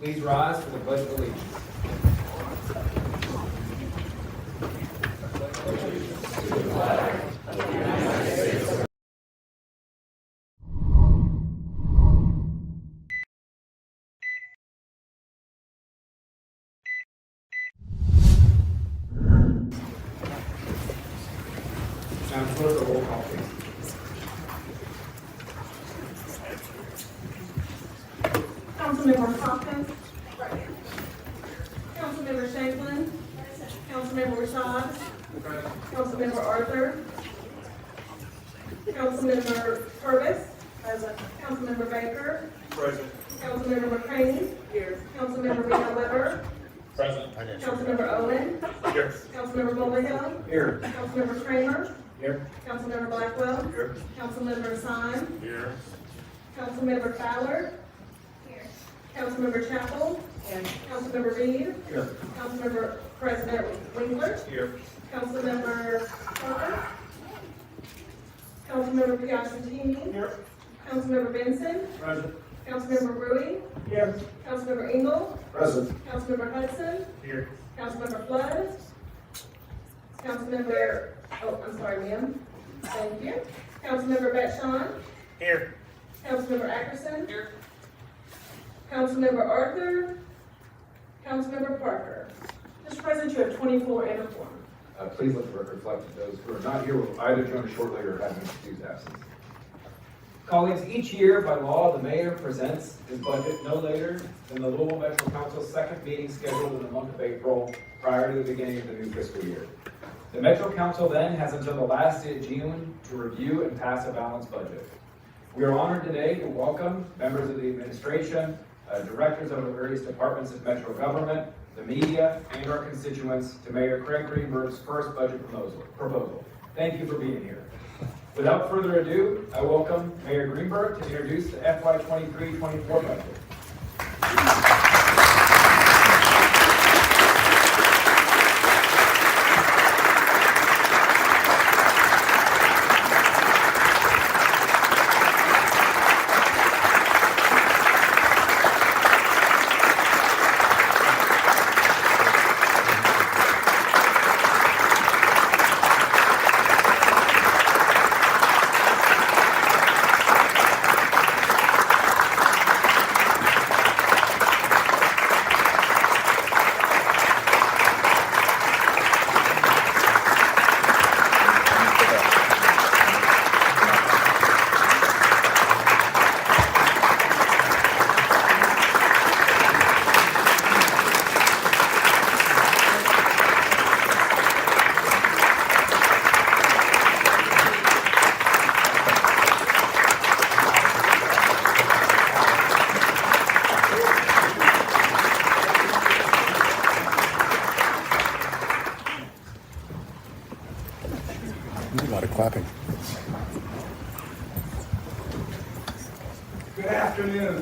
Please rise for the Pledge of Allegiance. Madam Clerk, a roll call, please. Councilmember Hopkins. Councilmember Shanklin. Councilmember Rashad. Councilmember Arthur. Councilmember Purvis. Councilmember Baker. Present. Councilmember McCraney. Here. Councilmember Reno Weber. Present. Councilmember Owen. Here. Councilmember Mulvihill. Here. Councilmember Kramer. Here. Councilmember Blackwell. Here. Councilmember Sine. Here. Councilmember Fowler. Councilmember Chapel. Councilmember Reed. Here. Councilmember President Winkler. Here. Councilmember Parker. Councilmember Piatrentini. Here. Councilmember Benson. Present. Councilmember Rui. Here. Councilmember Engel. Present. Councilmember Hudson. Here. Councilmember Flood. Councilmember, ma'am. Thank you. Councilmember Betshon. Here. Councilmember Ackerson. Here. Councilmember Arthur. Councilmember Parker. Mr. President, you have 24 and a quorum. Please let the record reflect that those who are not here will either join us shortly or have an excused absence. Colleagues, each year by law, the mayor presents his budget no later than the Louisville Metro Council's second meeting scheduled in the month of April prior to the beginning of the new fiscal year. The Metro Council then has until the last day of June to review and pass a balanced budget. We are honored today to welcome members of the administration, directors of the various departments of Metro government, the media, and our constituents to Mayor Craig Greenberg's first budget proposal. Thank you for being here. Without further ado, I welcome Mayor Greenberg to introduce the FY 23-24 budget. A lot of clapping. Good afternoon.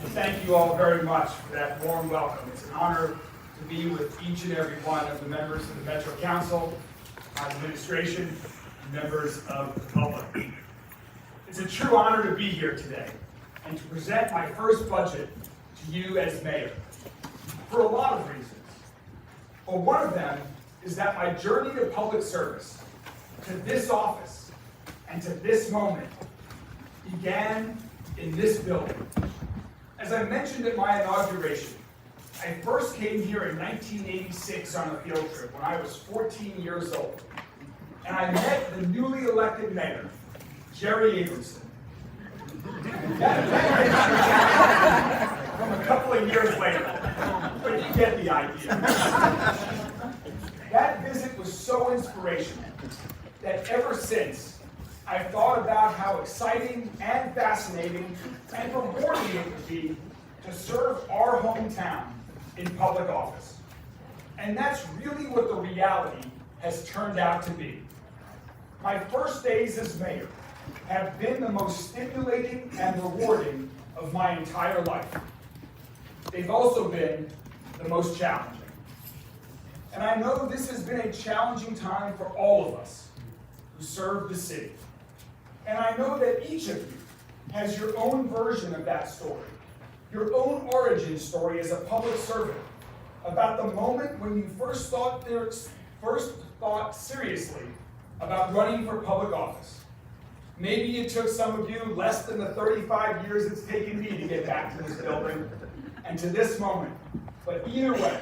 And thank you all very much for that warm welcome. It's an honor to be with each and every one of the members of the Metro Council, my administration, and members of the public. It's a true honor to be here today and to present my first budget to you as mayor for a lot of reasons. But one of them is that my journey to public service, to this office, and to this moment began in this building. As I mentioned at my inauguration, I first came here in 1986 on a field trip when I was 14 years old. And I met the newly elected mayor, Jerry Abramson. From a couple of years later, but you get the idea. That visit was so inspirational that ever since, I've thought about how exciting and fascinating and rewarding it would be to serve our hometown in public office. And that's really what the reality has turned out to be. My first days as mayor have been the most stimulating and rewarding of my entire life. They've also been the most challenging. And I know this has been a challenging time for all of us who serve the city. And I know that each of you has your own version of that story, your own origin story as a public servant, about the moment when you first thought seriously about running for public office. Maybe it took some of you less than the 35 years it's taken me to get back to this building and to this moment. But either way,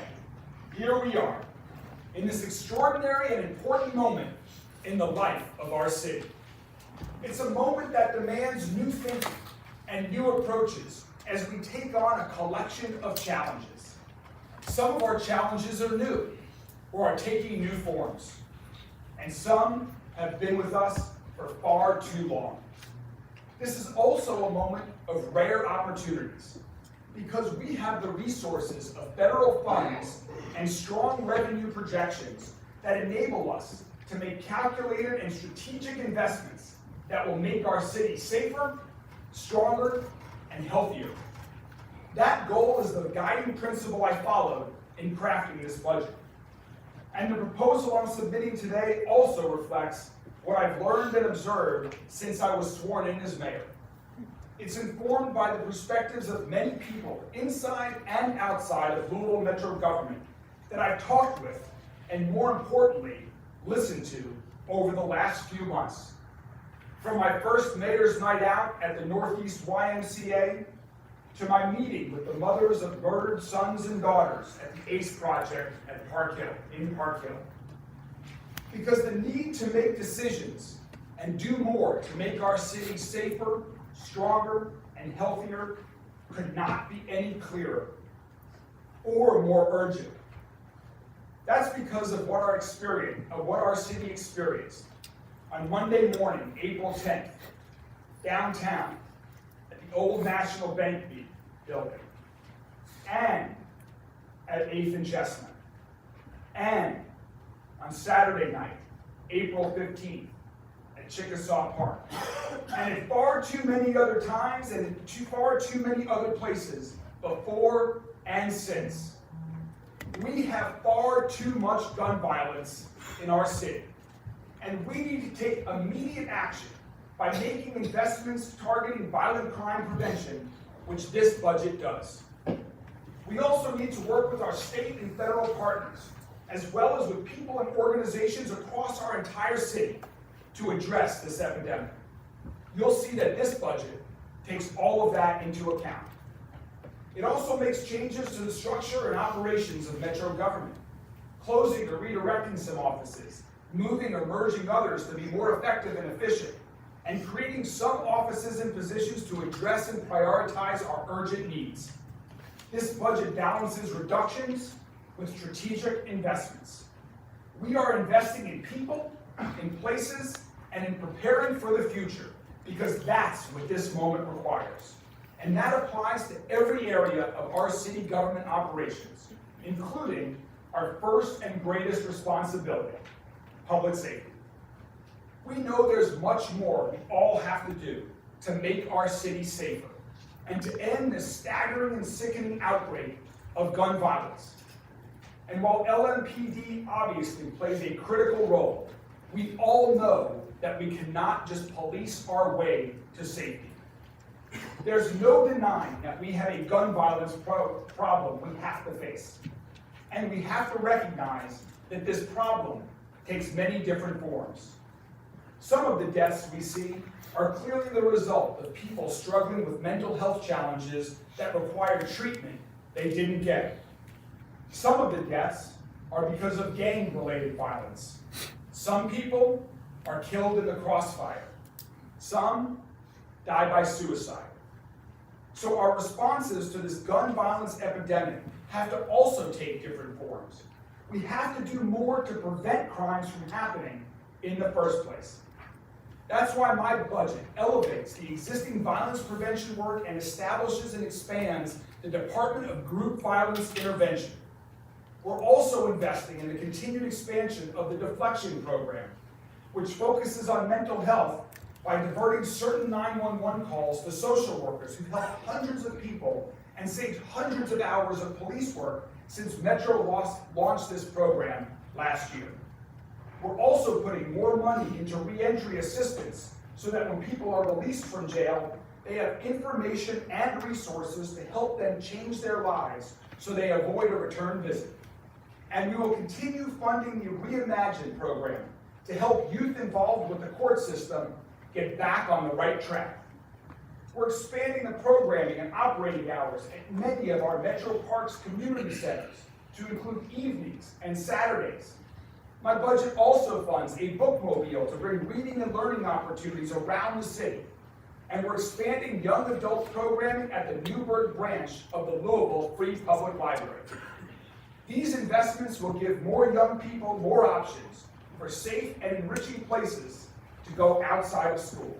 here we are, in this extraordinary and important moment in the life of our city. It's a moment that demands new thinking and new approaches as we take on a collection of challenges. Some of our challenges are new or are taking new forms, and some have been with us for far too long. This is also a moment of rare opportunities because we have the resources of federal funds and strong revenue projections that enable us to make calculated and strategic investments that will make our city safer, stronger, and healthier. That goal is the guiding principle I followed in crafting this budget. And the proposal I'm submitting today also reflects what I've learned and observed since I was sworn in as mayor. It's informed by the perspectives of many people inside and outside of Louisville Metro government that I've talked with, and more importantly, listened to over the last few months. From my first Mayor's Night Out at the Northeast YMCA, to my meeting with the mothers of murdered sons and daughters at the ACE Project at Park Hill, in Park Hill. Because the need to make decisions and do more to make our city safer, stronger, and healthier could not be any clearer or more urgent. That's because of what our city experienced on Monday morning, April 10th, downtown at the old National Bank building, and at 8th and Chestnut, and on Saturday night, April 15th, at Chickasaw Park, and at far too many other times and in far too many other places before and since. We have far too much gun violence in our city, and we need to take immediate action by making investments targeting violent crime prevention, which this budget does. We also need to work with our state and federal partners, as well as with people and organizations across our entire city to address this epidemic. You'll see that this budget takes all of that into account. It also makes changes to the structure and operations of Metro government, closing or redirecting some offices, moving or merging others to be more effective and efficient, and creating some offices and positions to address and prioritize our urgent needs. This budget balances reductions with strategic investments. We are investing in people, in places, and in preparing for the future, because that's what this moment requires. And that applies to every area of our city government operations, including our first and greatest responsibility, public safety. We know there's much more we all have to do to make our city safer and to end this staggering and sickening outbreak of gun violence. And while LMPD obviously plays a critical role, we all know that we cannot just police our way to safety. There's no denying that we have a gun violence problem we have to face. And we have to recognize that this problem takes many different forms. Some of the deaths we see are clearly the result of people struggling with mental health challenges that require treatment they didn't get. Some of the deaths are because of gang-related violence. Some people are killed in the crossfire. Some die by suicide. So our responses to this gun violence epidemic have to also take different forms. We have to do more to prevent crimes from happening in the first place. That's why my budget elevates the existing violence prevention work and establishes and expands the Department of Group Violence Intervention. We're also investing in the continued expansion of the Deflection Program, which focuses on mental health by diverting certain 911 calls to social workers who've helped hundreds of people and saved hundreds of hours of police work since Metro launched this program last year. We're also putting more money into reentry assistance so that when people are released from jail, They have information and resources to help them change their lives so they avoid a return visit. And we will continue funding the Reimagine program to help youth involved with the court system get back on the right track. We're expanding the programming and operating hours at many of our Metro Parks community centers to include evenings and Saturdays. My budget also funds a bookmobile to bring reading and learning opportunities around the city. And we're expanding young adult programming at the Newburgh branch of the Louisville Free Public Library. These investments will give more young people more options for safe and enriching places to go outside of school.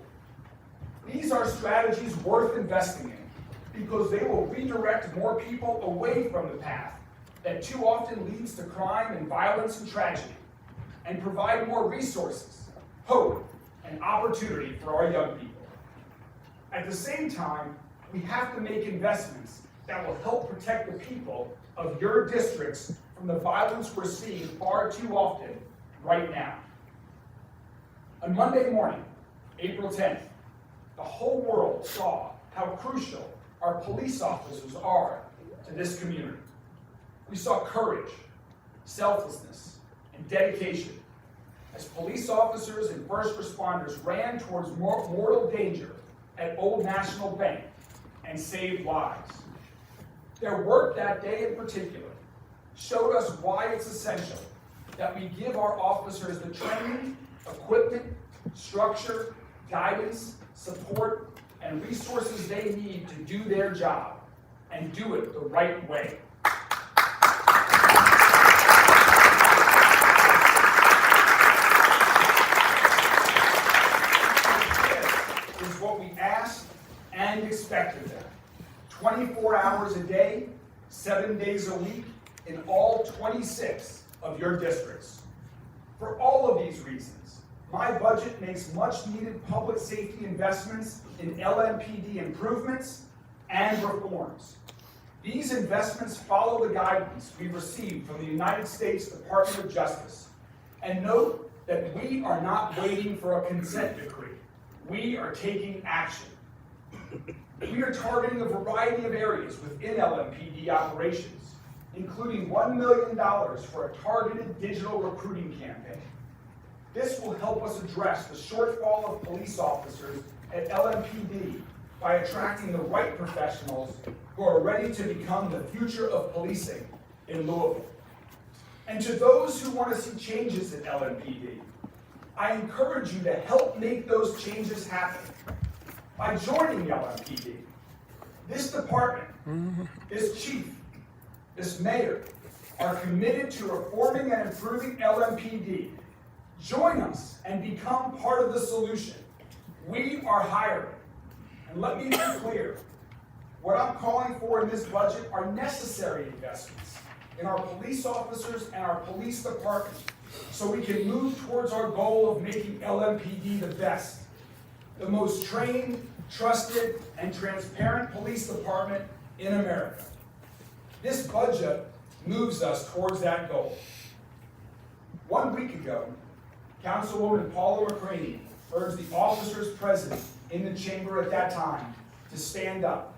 These are strategies worth investing in because they will redirect more people away from the path that too often leads to crime and violence and tragedy, and provide more resources, hope, and opportunity for our young people. At the same time, we have to make investments that will help protect the people of your districts from the violence we're seeing far too often right now. On Monday morning, April 10th, the whole world saw how crucial our police officers are to this community. We saw courage, selflessness, and dedication as police officers and first responders ran towards mortal danger at Old National Bank and saved lives. Their work that day in particular showed us why it's essential that we give our officers the training, equipment, structure, guidance, support, and resources they need to do their job and do it the right way. This is what we asked and expected of them. 24 hours a day, 7 days a week, in all 26 of your districts. For all of these reasons, my budget makes much needed public safety investments in LMPD improvements and reforms. These investments follow the guidance we received from the United States Department of Justice. And note that we are not waiting for a consent decree. We are taking action. We are targeting a variety of areas within LMPD operations, including $1 million for a targeted digital recruiting campaign. This will help us address the shortfall of police officers at LMPD by attracting the right professionals who are ready to become the future of policing in Louisville. And to those who want to see changes at LMPD, I encourage you to help make those changes happen by joining the LMPD. This department, this chief, this mayor are committed to reforming and improving LMPD. Join us and become part of the solution. We are hiring. And let me be clear, what I'm calling for in this budget are necessary investments in our police officers and our police department so we can move towards our goal of making LMPD the best, the most trained, trusted, and transparent police department in America. This budget moves us towards that goal. 1 week ago, Councilwoman Paula McCraney urged the officers present in the chamber at that time to stand up.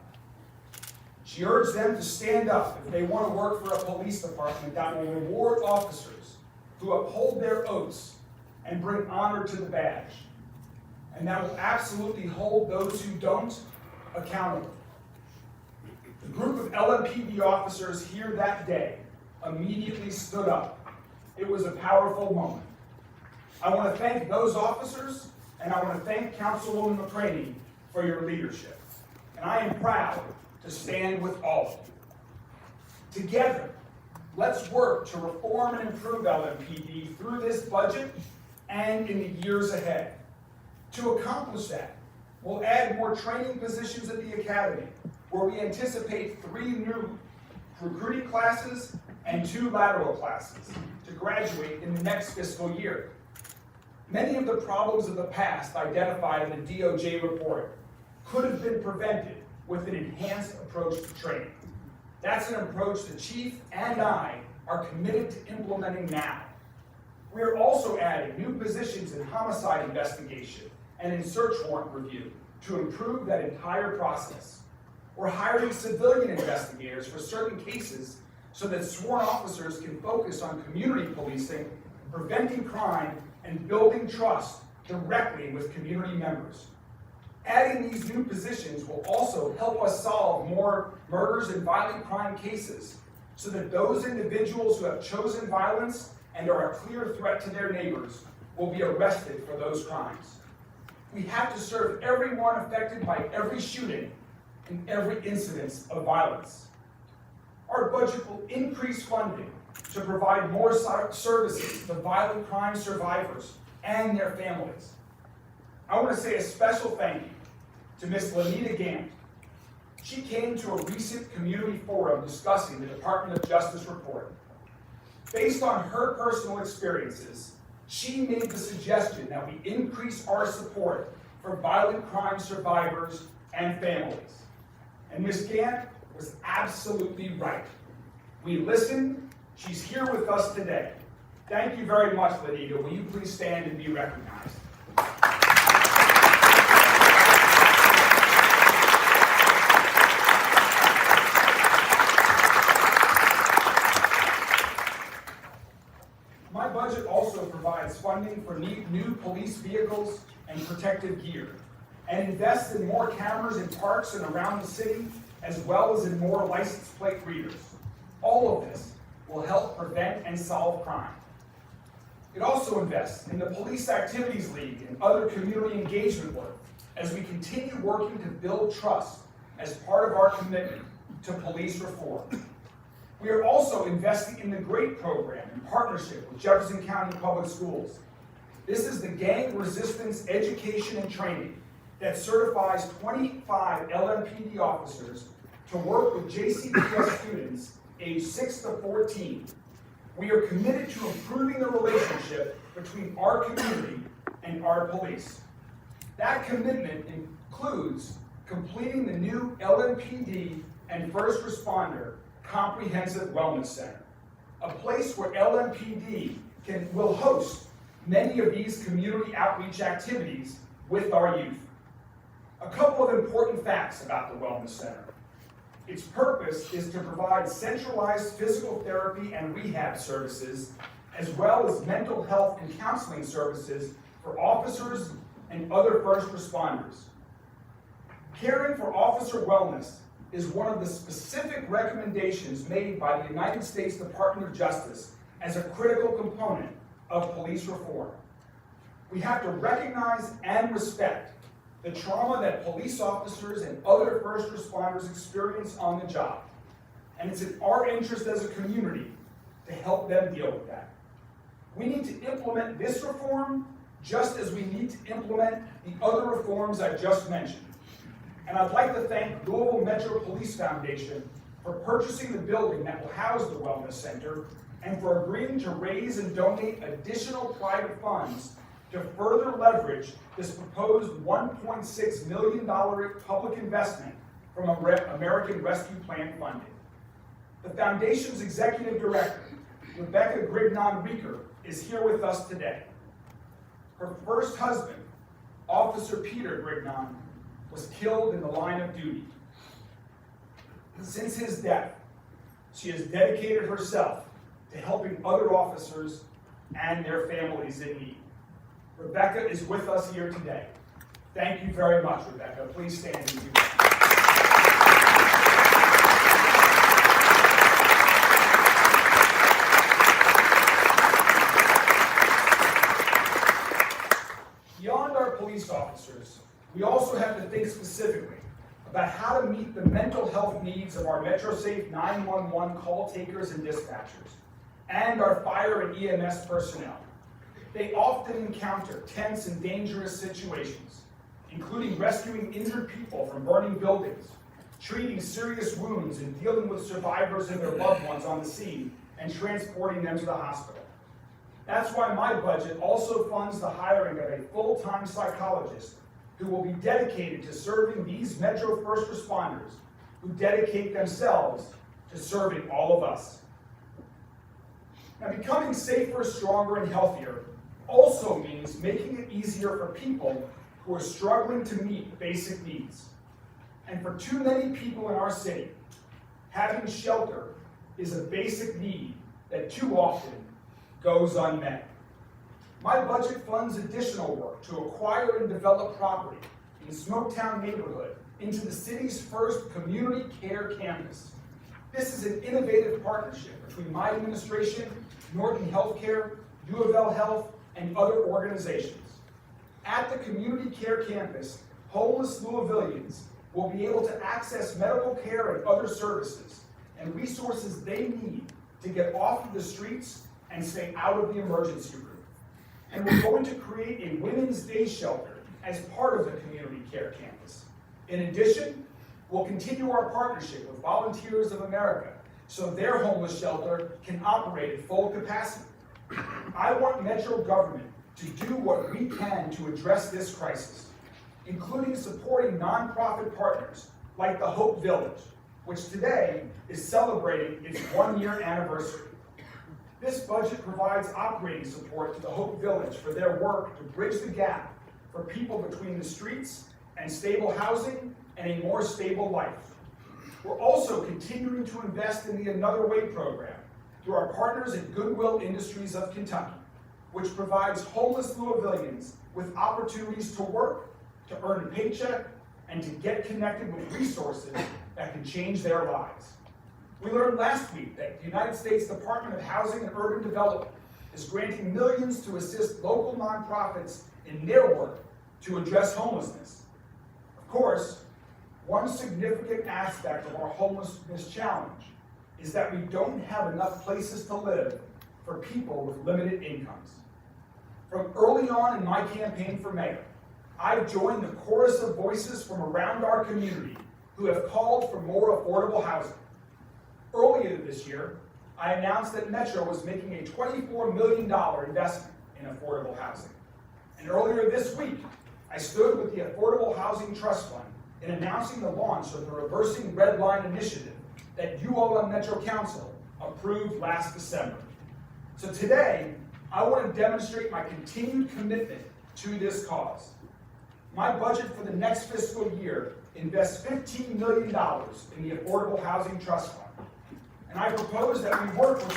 She urged them to stand up if they want to work for a police department that will reward officers who uphold their oaths and bring honor to the badge, and that will absolutely hold those who don't accountable. The group of LMPD officers here that day immediately stood up. It was a powerful moment. I want to thank those officers, and I want to thank Councilwoman McCraney for your leadership. And I am proud to stand with all of you. Together, let's work to reform and improve LMPD through this budget and in the years ahead. To accomplish that, we'll add more training positions at the academy, where we anticipate 3 new recruiting classes and 2 lateral classes to graduate in the next fiscal year. Many of the problems of the past identified in the DOJ report could have been prevented with an enhanced approach to training. That's an approach the Chief and I are committed to implementing now. We are also adding new positions in homicide investigation and in search warrant review to improve that entire process. We're hiring civilian investigators for certain cases so that sworn officers can focus on community policing, preventing crime, and building trust directly with community members. Adding these new positions will also help us solve more murders and violent crime cases so that those individuals who have chosen violence and are a clear threat to their neighbors will be arrested for those crimes. We have to serve everyone affected by every shooting and every incident of violence. Our budget will increase funding to provide more services to violent crime survivors and their families. I want to say a special thank you to Ms. Lanita Gant. She came to a recent community forum discussing the Department of Justice report. Based on her personal experiences, she made the suggestion that we increase our support for violent crime survivors and families. And Ms. Gant was absolutely right. We listened. She's here with us today. Thank you very much, Lanita. Will you please stand and be recognized? My budget also provides funding for new police vehicles and protective gear, and invests in more cameras in parks and around the city, as well as in more license plate readers. All of this will help prevent and solve crime. It also invests in the Police Activities League and other community engagement work as we continue working to build trust as part of our commitment to police reform. We are also investing in the GREAT program in partnership with Jefferson County Public Schools. This is the gang resistance education and training that certifies 25 LMPD officers to work with JCPS students aged 6 to 14. We are committed to improving the relationship between our community and our police. That commitment includes completing the new LMPD and first responder comprehensive wellness center, a place where LMPD will host many of these community outreach activities with our youth. A couple of important facts about the Wellness Center. Its purpose is to provide centralized physical therapy and rehab services, as well as mental health and counseling services for officers and other first responders. Caring for officer wellness is one of the specific recommendations made by the United States Department of Justice as a critical component of police reform. We have to recognize and respect the trauma that police officers and other first responders experience on the job. And it's in our interest as a community to help them deal with that. We need to implement this reform just as we need to implement the other reforms I just mentioned. And I'd like to thank Louisville Metro Police Foundation for purchasing the building that will house the Wellness Center and for agreeing to raise and donate additional private funds to further leverage this proposed $1.6 million public investment from American Rescue Plan funding. The Foundation's Executive Director, Rebecca Grignon-Reeker, is here with us today. Her first husband, Officer Peter Grignon, was killed in the line of duty. Since his death, she has dedicated herself to helping other officers and their families in need. Rebecca is with us here today. Thank you very much, Rebecca. Please stand and be recognized. Beyond our police officers, we also have to think specifically about how to meet the mental health needs of our MetroSafe 911 call takers and dispatchers, and our fire and EMS personnel. They often encounter tense and dangerous situations, including rescuing injured people from burning buildings, treating serious wounds, and dealing with survivors and their loved ones on the scene and transporting them to the hospital. That's why my budget also funds the hiring of a full-time psychologist who will be dedicated to serving these Metro first responders who dedicate themselves to serving all of us. Now, becoming safer, stronger, and healthier also means making it easier for people who are struggling to meet basic needs. And for too many people in our city, having shelter is a basic need that too often goes unmet. My budget funds additional work to acquire and develop property in the Smoketown neighborhood into the city's first community care campus. This is an innovative partnership between my administration, Norton Healthcare, U of L Health, and other organizations. At the community care campus, homeless Louisvillians will be able to access medical care and other services and resources they need to get off of the streets and stay out of the emergency room. And we're going to create a women's day shelter as part of the community care campus. In addition, we'll continue our partnership with Volunteers of America so their homeless shelter can operate at full capacity. I want Metro government to do what we can to address this crisis, including supporting nonprofit partners like the Hope Village, which today is celebrating its 1-year anniversary. This budget provides operating support to the Hope Village for their work to bridge the gap for people between the streets and stable housing and a more stable life. We're also continuing to invest in the Another Way program through our partners at Goodwill Industries of Kentucky, which provides homeless Louisvillians with opportunities to work, to earn a paycheck, and to get connected with resources that can change their lives. We learned last week that the United States Department of Housing and Urban Development is granting millions to assist local nonprofits in their work to address homelessness. Of course, one significant aspect of our homelessness challenge is that we don't have enough places to live for people with limited incomes. From early on in my campaign for mayor, I've joined the chorus of voices from around our community who have called for more affordable housing. Earlier this year, I announced that Metro was making a $24 million investment in affordable housing. And earlier this week, I stood with the Affordable Housing Trust Fund in announcing the launch of the Reversing Red Line initiative that you all on Metro Council approved last December. So today, I want to demonstrate my continued commitment to this cause. My budget for the next fiscal year invests $15 million in the Affordable Housing Trust Fund. And I propose that we work with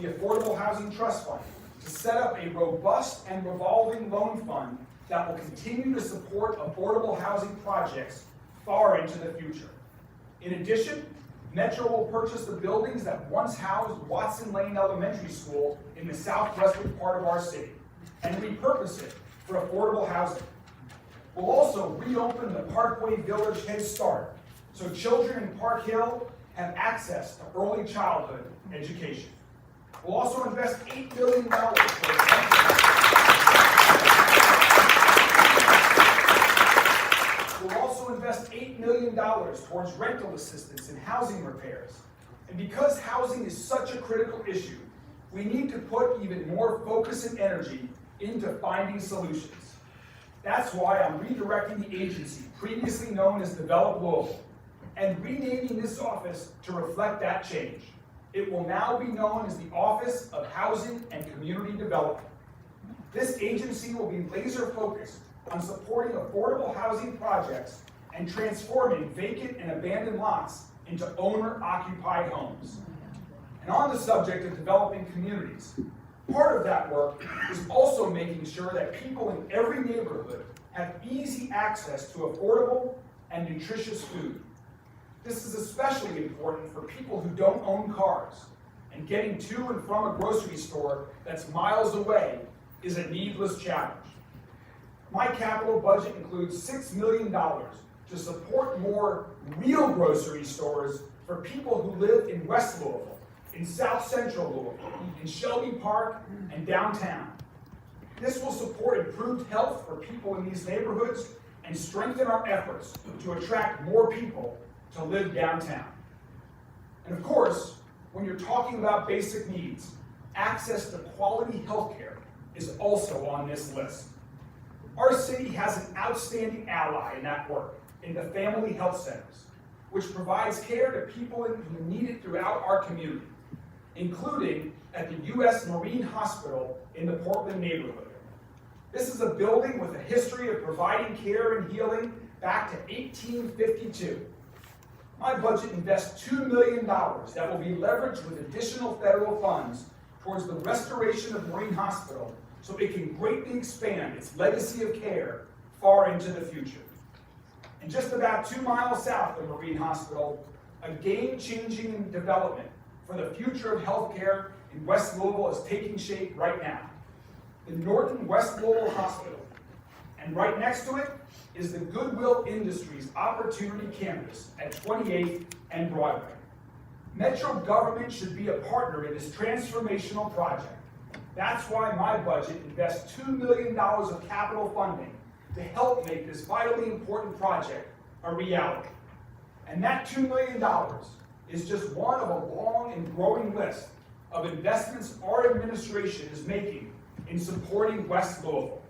the Affordable Housing Trust Fund to set up a robust and revolving loan fund that will continue to support affordable housing projects far into the future. In addition, Metro will purchase the buildings that once housed Watson Lane Elementary School in the southwestern part of our city and repurpose it for affordable housing. We'll also reopen the Parkway Village Head Start so children in Park Hill have access to early childhood education. We'll also invest $8 billion $8 million towards rental assistance and housing repairs. And because housing is such a critical issue, we need to put even more focus and energy into finding solutions. That's why I'm redirecting the agency previously known as Develop Louisville and renaming this office to reflect that change. It will now be known as the Office of Housing and Community Development. This agency will be laser focused on supporting affordable housing projects and transforming vacant and abandoned lots into owner-occupied homes. And on the subject of developing communities, part of that work is also making sure that people in every neighborhood have easy access to affordable and nutritious food. This is especially important for people who don't own cars, and getting to and from a grocery store that's miles away is a needless challenge. My capital budget includes $6 million to support more real grocery stores for people who live in West Louisville, in South Central Louisville, in Shelby Park, and downtown. This will support improved health for people in these neighborhoods and strengthen our efforts to attract more people to live downtown. And of course, when you're talking about basic needs, access to quality health care is also on this list. Our city has an outstanding ally in that work, in the family health centers. which provides care to people who need it throughout our community, including at the U.S. Marine Hospital in the Portland neighborhood. This is a building with a history of providing care and healing back to 1852. My budget invests $2 million that will be leveraged with additional federal funds towards the restoration of Marine Hospital so it can greatly expand its legacy of care far into the future. And just about 2 miles south of Marine Hospital, a game-changing development for the future of healthcare in West Louisville is taking shape right now. The Norton West Louisville Hospital. And right next to it is the Goodwill Industries Opportunity Campus at 28th and Broadway. Metro government should be a partner in this transformational project. That's why my budget invests $2 million of capital funding to help make this vitally important project a reality. And that $2 million is just one of a long and growing list of investments our administration is making in supporting West Louisville.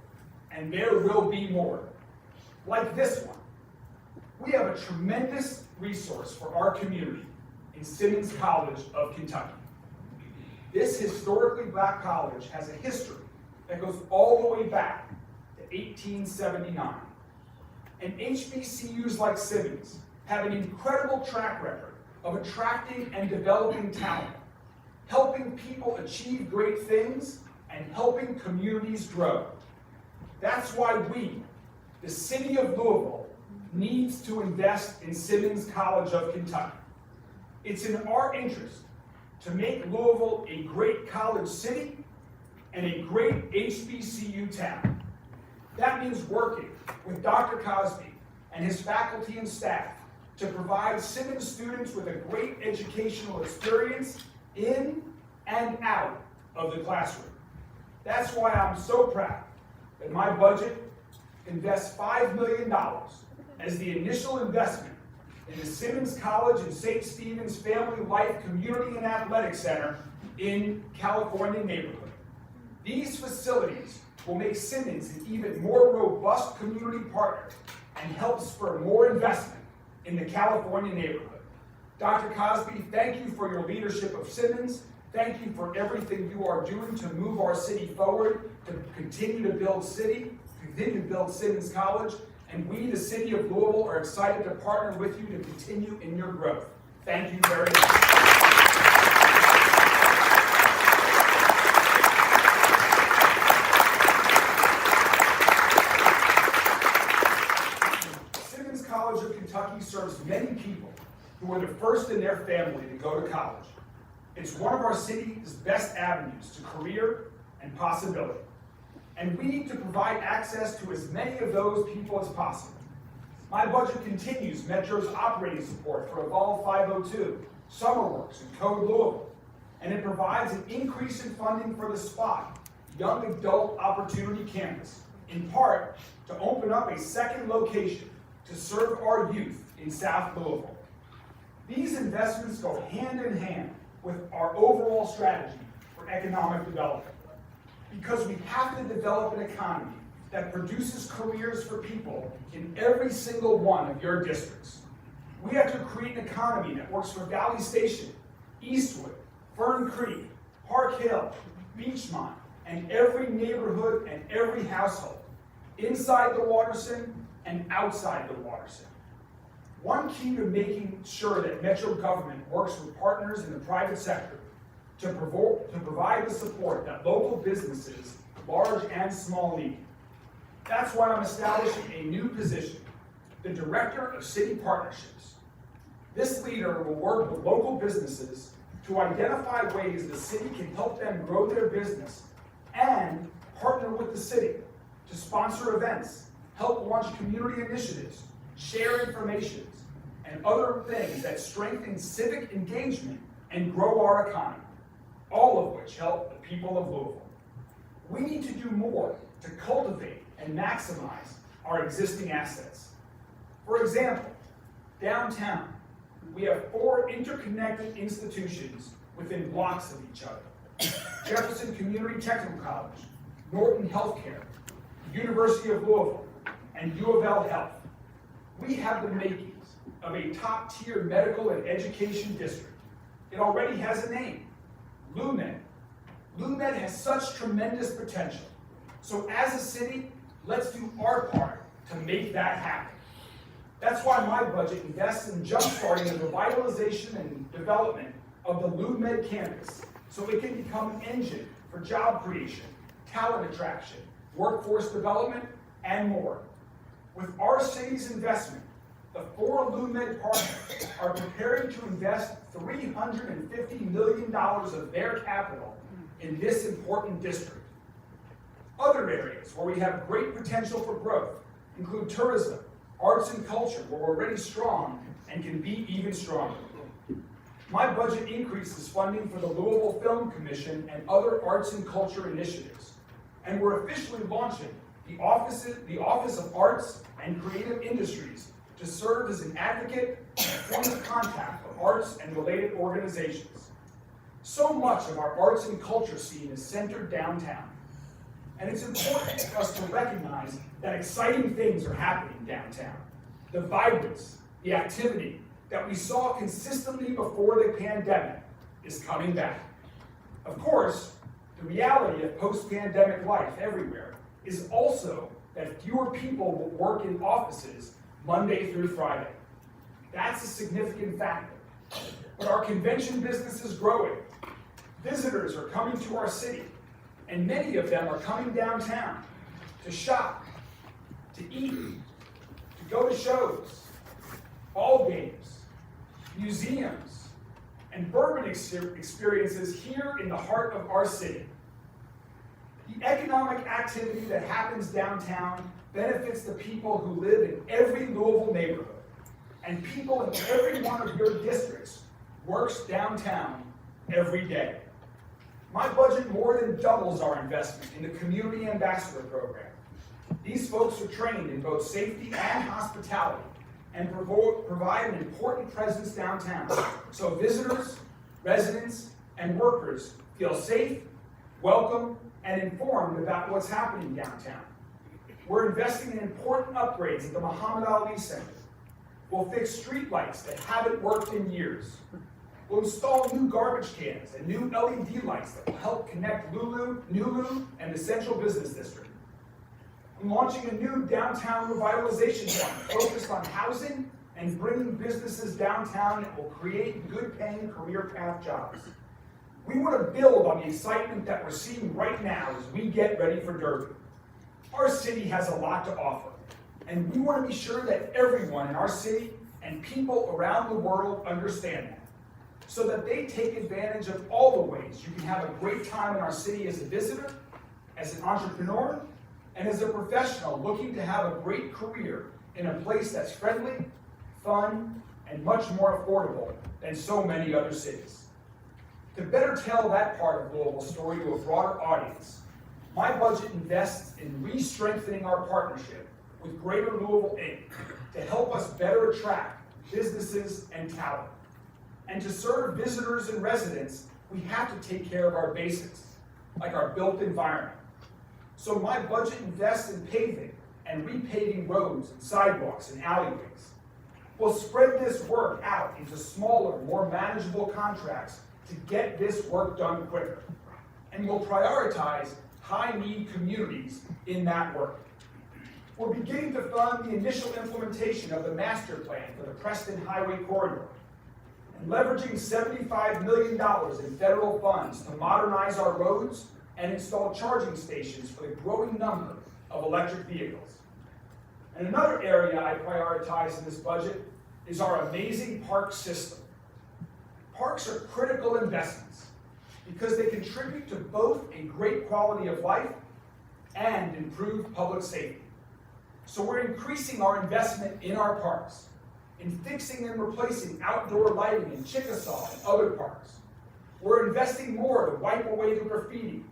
And there will be more, like this one. We have a tremendous resource for our community in Simmons College of Kentucky. This historically black college has a history that goes all the way back to 1879. And HBCUs like Simmons have an incredible track record of attracting and developing talent, helping people achieve great things, and helping communities grow. That's why we, the city of Louisville, needs to invest in Simmons College of Kentucky. It's in our interest to make Louisville a great college city and a great HBCU town. That means working with Dr. Cosby and his faculty and staff to provide Simmons students with a great educational experience in and out of the classroom. That's why I'm so proud that my budget invests $5 million as the initial investment in the Simmons College and St. Stephen's Family Life Community and Athletic Center in California neighborhood. These facilities will make Simmons an even more robust community partner and help spur more investment in the California neighborhood. Dr. Cosby, thank you for your leadership of Simmons. Thank you for everything you are doing to move our city forward, to continue to build Simmons College. And we, the city of Louisville, are excited to partner with you to continue in your growth. Thank you very much. Simmons College of Kentucky serves many people who are the first in their family to go to college. It's one of our city's best avenues to career and possibility. And we need to provide access to as many of those people as possible. My budget continues Metro's operating support for Evolve 502, SummerWorks, and Code Louisville. And it provides an increase in funding for the SPOT, Young Adult Opportunity Campus, in part to open up a second location to serve our youth in South Louisville. These investments go hand in hand with our overall strategy for economic development. Because we have to develop an economy that produces careers for people in every single one of your districts. We have to create an economy that works for Valley Station, Eastwood, Fern Creek, Park Hill, Beachmont, and every neighborhood and every household, inside the Watterson and outside the Watterson. One key to making sure that Metro government works with partners in the private sector to provide the support that local businesses, large and small, need. That's why I'm establishing a new position, the Director of City Partnerships. This leader will work with local businesses to identify ways the city can help them grow their business and partner with the city to sponsor events, help launch community initiatives, share information, and other things that strengthen civic engagement and grow our economy, all of which help the people of Louisville. We need to do more to cultivate and maximize our existing assets. For example, downtown, we have 4 interconnected institutions within blocks of each other. Jefferson Community Technical College, Norton Healthcare, University of Louisville, and U of L Health. We have the makings of a top-tier medical and education district. It already has a name, LUMED. LUMED has such tremendous potential. So as a city, let's do our part to make that happen. That's why my budget invests in jumpstarting the revitalization and development of the LUMED campus so it can become an engine for job creation, talent attraction, workforce development, and more. With our city's investment, the 4 LUMED partners are preparing to invest $350 million of their capital in this important district. Other areas where we have great potential for growth include tourism, arts and culture, where we're already strong and can be even stronger. My budget increases funding for the Louisville Film Commission and other arts and culture initiatives. And we're officially launching the Office of Arts and Creative Industries to serve as an advocate and point of contact for arts and related organizations. So much of our arts and culture scene is centered downtown. And it's important for us to recognize that exciting things are happening downtown. The vibrance, the activity that we saw consistently before the pandemic is coming back. Of course, the reality of post-pandemic life everywhere is also that fewer people will work in offices Monday through Friday. That's a significant factor. But our convention business is growing. Visitors are coming to our city, and many of them are coming downtown to shop, to eat, to go to shows, ball games, museums, and bourbon experiences here in the heart of our city. The economic activity that happens downtown benefits the people who live in every Louisville neighborhood, and people in every one of your districts works downtown every day. My budget more than doubles our investment in the Community Ambassador Program. These folks are trained in both safety and hospitality and provide an important presence downtown so visitors, residents, and workers feel safe, welcome, and informed about what's happening downtown. We're investing in important upgrades at the Muhammad Ali Center. We'll fix streetlights that haven't worked in years. We'll install new garbage cans and new LED lights that will help connect Nulu, and the Central Business District. I'm launching a new downtown revitalization fund focused on housing and bringing businesses downtown that will create good-paying career path jobs. We want to build on the excitement that we're seeing right now as we get ready for Derby. Our city has a lot to offer, and we want to be sure that everyone in our city and people around the world understand that, so that they take advantage of all the ways you can have a great time in our city as a visitor, as an entrepreneur, and as a professional looking to have a great career in a place that's friendly, fun, and much more affordable than so many other cities. To better tell that part of Louisville's story to a broader audience, my budget invests in re-strengthening our partnership with Greater Louisville Inc. to help us better attract businesses and talent. And to serve visitors and residents, we have to take care of our basics, like our built environment. So my budget invests in paving and repaving roads and sidewalks and alleyways. We'll spread this work out into smaller, more manageable contracts to get this work done quicker. And we'll prioritize high-need communities in that work. We're beginning to fund the initial implementation of the master plan for the Preston Highway Corridor, and leveraging $75 million in federal funds to modernize our roads and install charging stations for the growing number of electric vehicles. And another area I prioritize in this budget is our amazing park system. Parks are critical investments because they contribute to both a great quality of life and improved public safety. So we're increasing our investment in our parks, in fixing and replacing outdoor lighting in Chickasaw and other parks. We're investing more to wipe away the graffiti,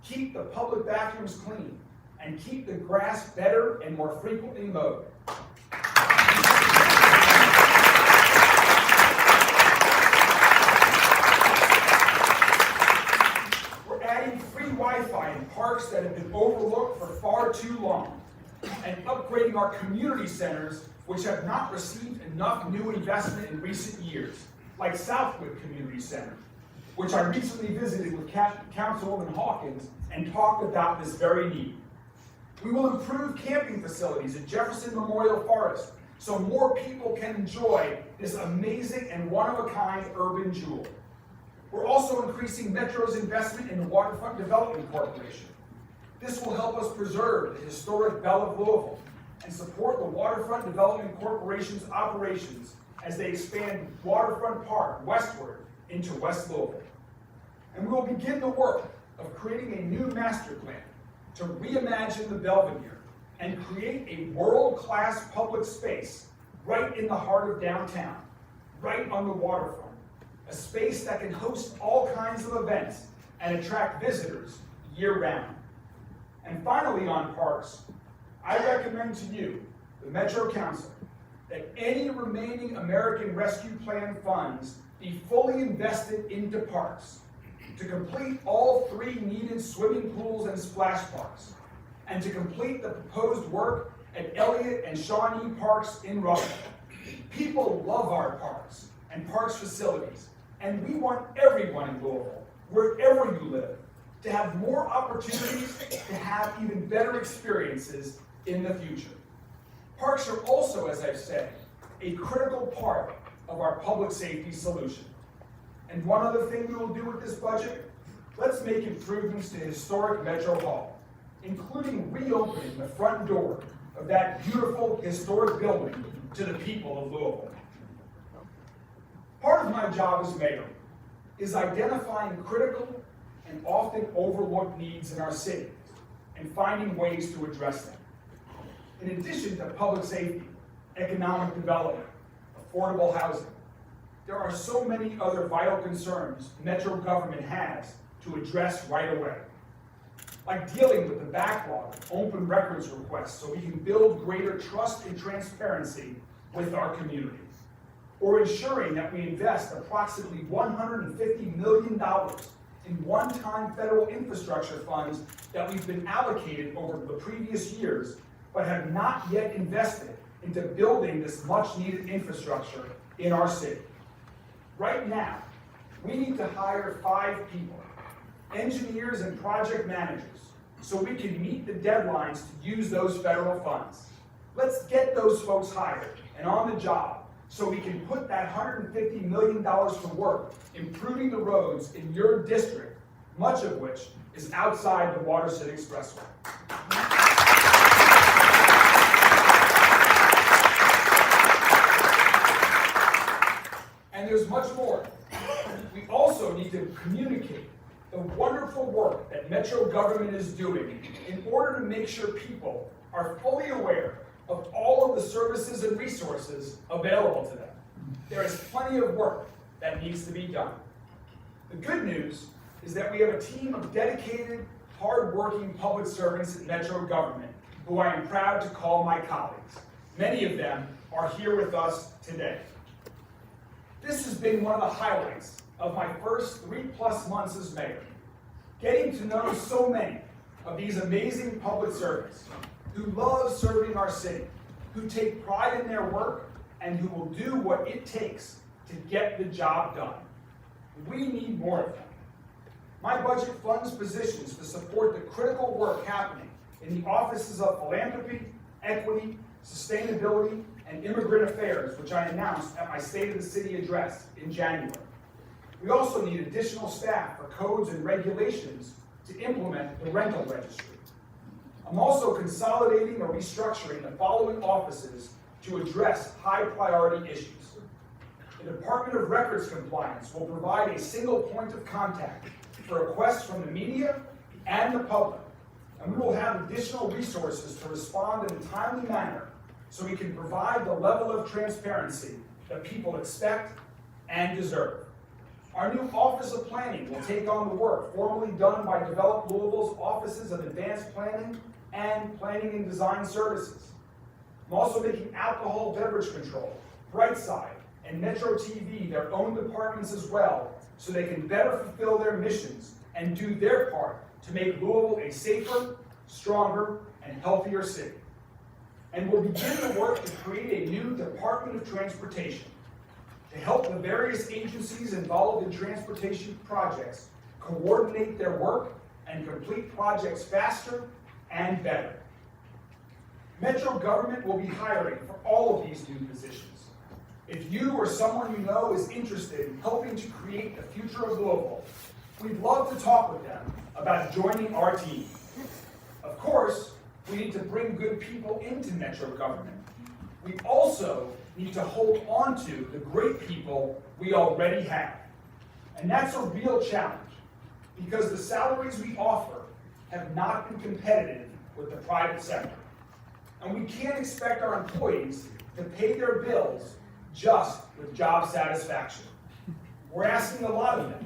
keep the public bathrooms clean, and keep the grass better and more frequently mowed. We're adding free Wi-Fi in parks that have been overlooked for far too long. and upgrading our community centers, which have not received enough new investment in recent years, like Southwood Community Center, which I recently visited with Councilwoman Hawkins and talked about this very need. We will improve camping facilities at Jefferson Memorial Forest so more people can enjoy this amazing and one-of-a-kind urban jewel. We're also increasing Metro's investment in the Waterfront Development Corporation. This will help us preserve the historic Belle of Louisville and support the Waterfront Development Corporation's operations as they expand Waterfront Park westward into West Louisville. And we will begin the work of creating a new master plan to reimagine the Belvedere and create a world-class public space right in the heart of downtown, right on the waterfront, a space that can host all kinds of events and attract visitors year-round. And finally on parks, I recommend to you, the Metro Council, that any remaining American Rescue Plan funds be fully invested into parks to complete all 3 needed swimming pools and splash parks, and to complete the proposed work at Elliott and Shawnee Parks in Rutherford. People love our parks and parks facilities, and we want everyone in Louisville, wherever you live, to have more opportunities to have even better experiences in the future. Parks are also, as I've said, a critical part of our public safety solution. And one other thing we will do with this budget, let's make improvements to historic Metro Hall, including reopening the front door of that beautiful historic building to the people of Louisville. Part of my job as mayor is identifying critical and often overlooked needs in our city and finding ways to address them. In addition to public safety, economic development, affordable housing, there are so many other vital concerns Metro government has to address right away, like dealing with the backlog of open records requests so we can build greater trust and transparency with our communities, or ensuring that we invest approximately $150 million in one-time federal infrastructure funds that we've been allocated over the previous years, but have not yet invested into building this much-needed infrastructure in our city. Right now, we need to hire 5 people, engineers and project managers, so we can meet the deadlines to use those federal funds. Let's get those folks hired and on the job so we can put that $150 million to work improving the roads in your district, much of which is outside the Watershed Expressway. And there's much more. We also need to communicate the wonderful work that Metro government is doing in order to make sure people are fully aware of all of the services and resources available to them. There is plenty of work that needs to be done. The good news is that we have a team of dedicated, hard-working public servants in Metro government who I am proud to call my colleagues. Many of them are here with us today. This has been one of the highlights of my first 3+ months as mayor, getting to know so many of these amazing public servants who love serving our city, who take pride in their work, and who will do what it takes to get the job done. We need more of them. My budget funds positions to support the critical work happening in the offices of philanthropy, equity, sustainability, and immigrant affairs, which I announced at my State of the City address in January. We also need additional staff for codes and regulations to implement the rental registry. I'm also consolidating or restructuring the following offices to address high priority issues. The Department of Records Compliance will provide a single point of contact for requests from the media and the public, and we will have additional resources to respond in a timely manner so we can provide the level of transparency that people expect and deserve. Our new Office of Planning will take on the work formerly done by Develop Louisville's Offices of Advanced Planning and Planning and Design Services. I'm also making alcohol beverage control, Brightside, and Metro TV their own departments as well, so they can better fulfill their missions and do their part to make Louisville a safer, stronger, and healthier city. and will begin the work to create a new Department of Transportation to help the various agencies involved in transportation projects coordinate their work and complete projects faster and better. Metro government will be hiring for all of these new positions. If you or someone you know is interested in helping to create the future of Louisville, we'd love to talk with them about joining our team. Of course, we need to bring good people into Metro government. We also need to hold on to the great people we already have. And that's a real challenge, because the salaries we offer have not been competitive with the private sector. And we can't expect our employees to pay their bills just with job satisfaction. We're asking a lot of them,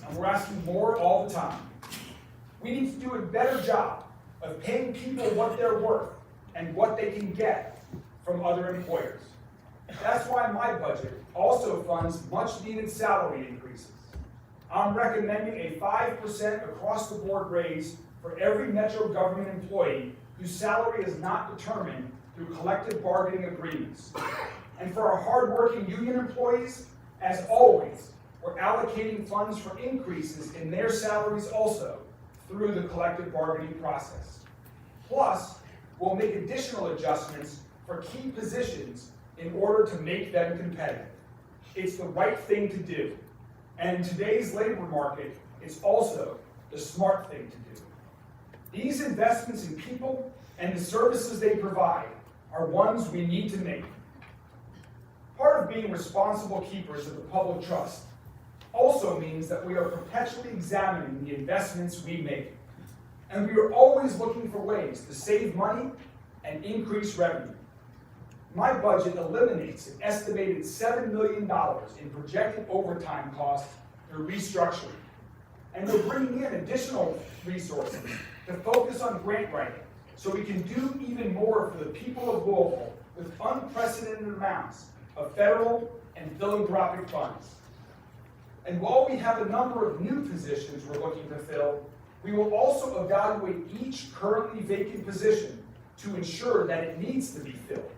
and we're asking more all the time. We need to do a better job of paying people what they're worth and what they can get from other employers. That's why my budget also funds much-needed salary increases. I'm recommending a 5% across-the-board raise for every Metro government employee whose salary is not determined through collective bargaining agreements. And for our hard-working union employees, as always, we're allocating funds for increases in their salaries also through the collective bargaining process. Plus, we'll make additional adjustments for key positions in order to make them competitive. It's the right thing to do. And in today's labor market, it's also the smart thing to do. These investments in people and the services they provide are ones we need to make. Part of being responsible keepers of the public trust also means that we are perpetually examining the investments we make. And we are always looking for ways to save money and increase revenue. My budget eliminates an estimated $7 million in projected overtime costs through restructuring. And we're bringing in additional resources to focus on grant writing so we can do even more for the people of Louisville with unprecedented amounts of federal and philanthropic funds. And while we have a number of new positions we're looking to fill, we will also evaluate each currently vacant position to ensure that it needs to be filled.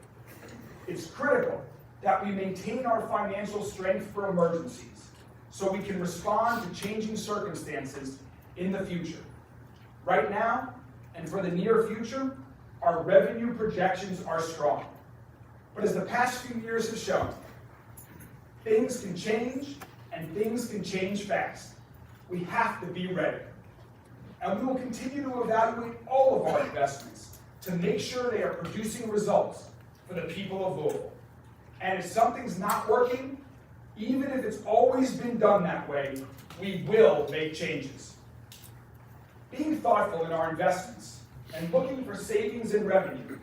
It's critical that we maintain our financial strength for emergencies so we can respond to changing circumstances in the future. Right now, and for the near future, our revenue projections are strong. But as the past few years have shown, things can change and things can change fast. We have to be ready. And we will continue to evaluate all of our investments to make sure they are producing results for the people of Louisville. And if something's not working, even if it's always been done that way, we will make changes. Being thoughtful in our investments and looking for savings and revenue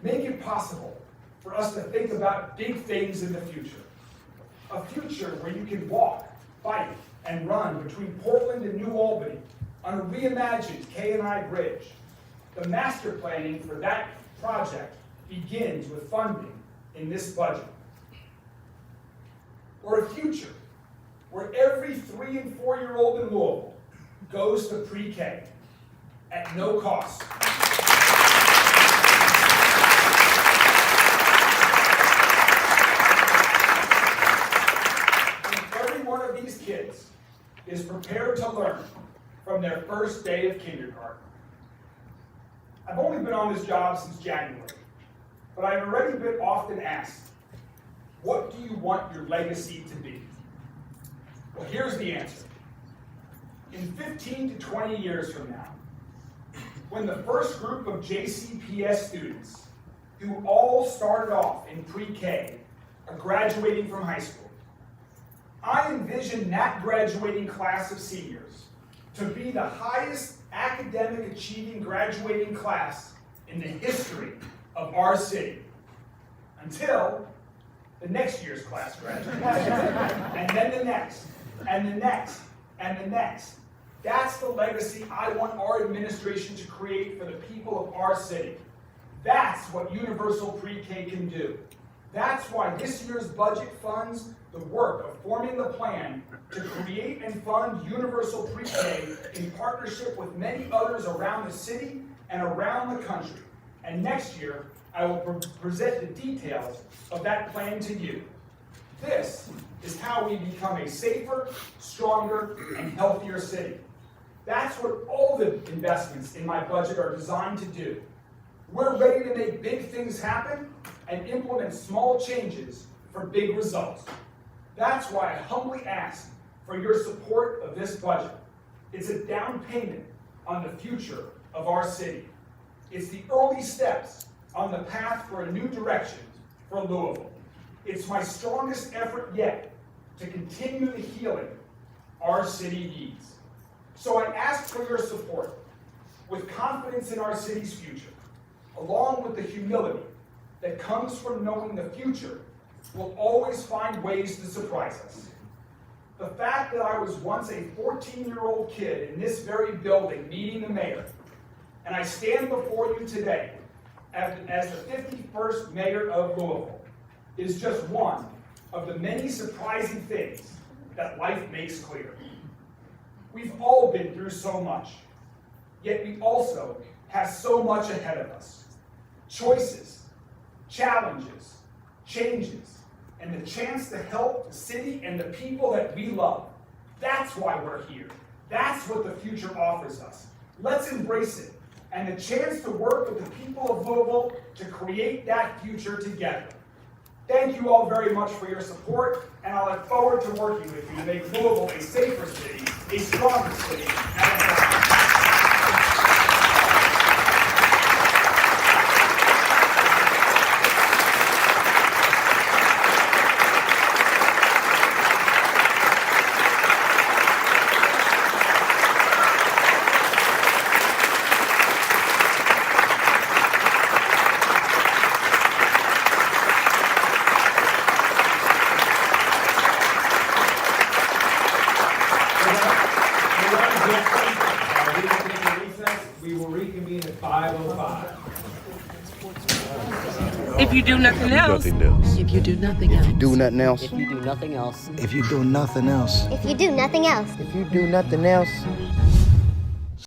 make it possible for us to think about big things in the future. A future where you can walk, bike, and run between Portland and New Albany on a reimagined K&I bridge. The master planning for that project begins with funding in this budget. Or a future where every 3- and 4-year-old in Louisville goes to pre-K at no cost. And every one of these kids is prepared to learn from their first day of kindergarten. I've only been on this job since January, but I've already been often asked, what do you want your legacy to be? Well, here's the answer. In 15 to 20 years from now, when the first group of JCPS students, who all started off in pre-K, are graduating from high school, I envision that graduating class of seniors to be the highest academic achieving graduating class in the history of our city, until the next year's class graduates, and then the next, and the next, and the next. That's the legacy I want our administration to create for the people of our city. That's what Universal Pre-K can do. That's why this year's budget funds the work of forming the plan to create and fund Universal Pre-K in partnership with many others around the city and around the country. And next year, I will present the details of that plan to you. This is how we become a safer, stronger, and healthier city. That's what all the investments in my budget are designed to do. We're ready to make big things happen and implement small changes for big results. That's why I humbly ask for your support of this budget. It's a down payment on the future of our city. It's the early steps on the path for a new direction for Louisville. It's my strongest effort yet to continue the healing our city needs. So I ask for your support with confidence in our city's future, along with the humility that comes from knowing the future will always find ways to surprise us. The fact that I was once a 14-year-old kid in this very building meeting the mayor, and I stand before you today as the 51st mayor of Louisville, is just one of the many surprising things that life makes clear. We've all been through so much, yet we also have so much ahead of us. Choices, challenges, changes, and the chance to help the city and the people that we love. That's why we're here. That's what the future offers us. Let's embrace it, and the chance to work with the people of Louisville to create that future together. Thank you all very much for your support, and I look forward to working with you to make Louisville a safer city, a stronger city, and a healthier city. We will reconvene at 5:05. If you do nothing else, Nothing else. If you do nothing else. Do nothing else. If you do nothing else, If you do nothing else. If you do nothing else, If you do nothing else,